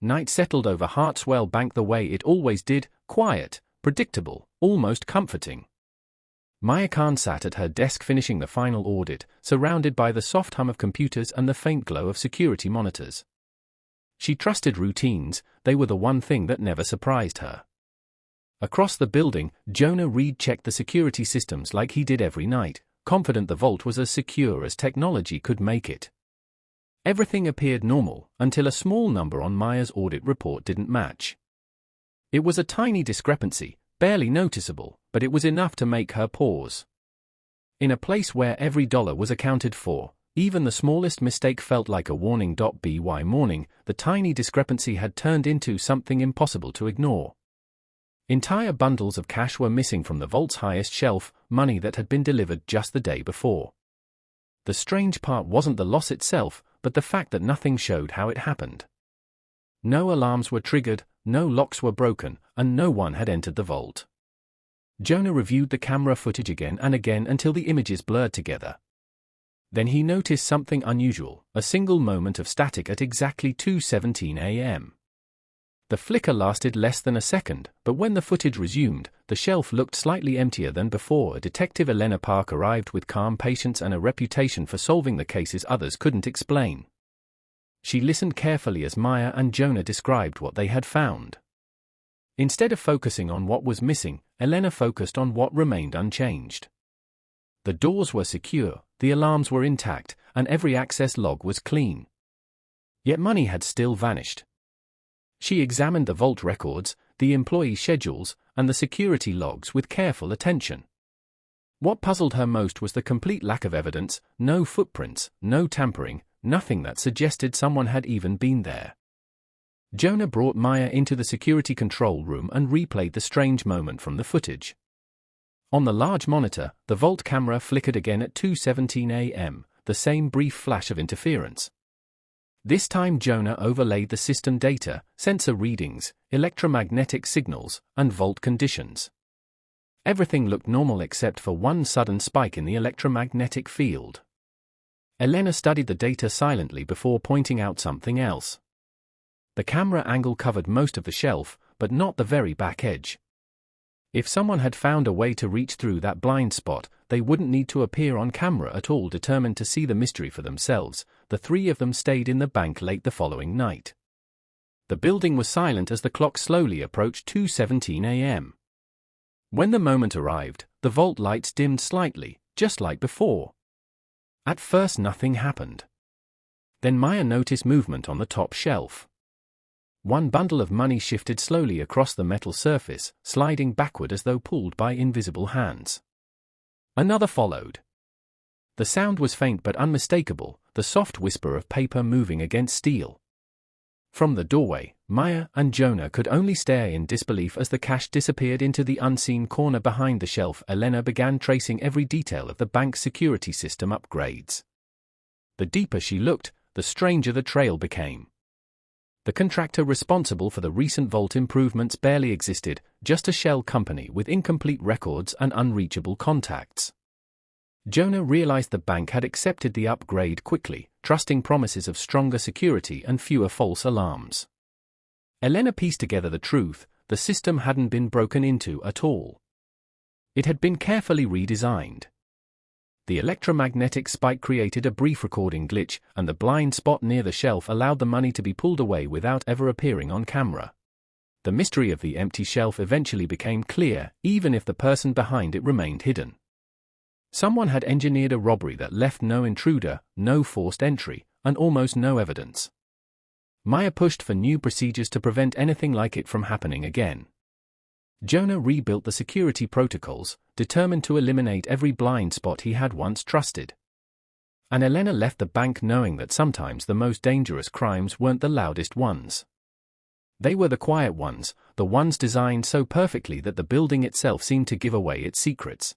Night settled over Hartswell Bank the way it always did, quiet, predictable, almost comforting. Maya Khan sat at her desk finishing the final audit, surrounded by the soft hum of computers and the faint glow of security monitors. She trusted routines, they were the one thing that never surprised her. Across the building, Jonah Reed checked the security systems like he did every night, confident the vault was as secure as technology could make it. Everything appeared normal, until a small number on Maya's audit report didn't match. It was a tiny discrepancy, barely noticeable, but it was enough to make her pause. In a place where every dollar was accounted for, even the smallest mistake felt like a warning. By morning, the tiny discrepancy had turned into something impossible to ignore. Entire bundles of cash were missing from the vault's highest shelf, money that had been delivered just the day before. The strange part wasn't the loss itself, but the fact that nothing showed how it happened. No alarms were triggered, no locks were broken, and no one had entered the vault. Jonah reviewed the camera footage again and again until the images blurred together. Then he noticed something unusual, a single moment of static at exactly 2:17 a.m. The flicker lasted less than a second, but when the footage resumed, the shelf looked slightly emptier than before. Detective Elena Park arrived with calm patience and a reputation for solving the cases others couldn't explain. She listened carefully as Maya and Jonah described what they had found. Instead of focusing on what was missing, Elena focused on what remained unchanged. The doors were secure, the alarms were intact, and every access log was clean. Yet money had still vanished. She examined the vault records, the employee schedules, and the security logs with careful attention. What puzzled her most was the complete lack of evidence, no footprints, no tampering, nothing that suggested someone had even been there. Jonah brought Maya into the security control room and replayed the strange moment from the footage. On the large monitor, the vault camera flickered again at 2:17 a.m., the same brief flash of interference. This time Jonah overlaid the system data, sensor readings, electromagnetic signals, and vault conditions. Everything looked normal except for one sudden spike in the electromagnetic field. Elena studied the data silently before pointing out something else. The camera angle covered most of the shelf, but not the very back edge. If someone had found a way to reach through that blind spot, they wouldn't need to appear on camera at all. Determined to see the mystery for themselves, the three of them stayed in the bank late the following night. The building was silent as the clock slowly approached 2:17 a.m. When the moment arrived, the vault lights dimmed slightly, just like before. At first nothing happened. Then Maya noticed movement on the top shelf. One bundle of money shifted slowly across the metal surface, sliding backward as though pulled by invisible hands. Another followed. The sound was faint but unmistakable, the soft whisper of paper moving against steel. From the doorway, Maya and Jonah could only stare in disbelief as the cash disappeared into the unseen corner behind the shelf. Elena began tracing every detail of the bank's security system upgrades. The deeper she looked, the stranger the trail became. The contractor responsible for the recent vault improvements barely existed, just a shell company with incomplete records and unreachable contacts. Jonah realized the bank had accepted the upgrade quickly, trusting promises of stronger security and fewer false alarms. Elena pieced together the truth: the system hadn't been broken into at all. It had been carefully redesigned. The electromagnetic spike created a brief recording glitch, and the blind spot near the shelf allowed the money to be pulled away without ever appearing on camera. The mystery of the empty shelf eventually became clear, even if the person behind it remained hidden. Someone had engineered a robbery that left no intruder, no forced entry, and almost no evidence. Maya pushed for new procedures to prevent anything like it from happening again. Jonah rebuilt the security protocols, determined to eliminate every blind spot he had once trusted. And Elena left the bank knowing that sometimes the most dangerous crimes weren't the loudest ones. They were the quiet ones, the ones designed so perfectly that the building itself seemed to give away its secrets.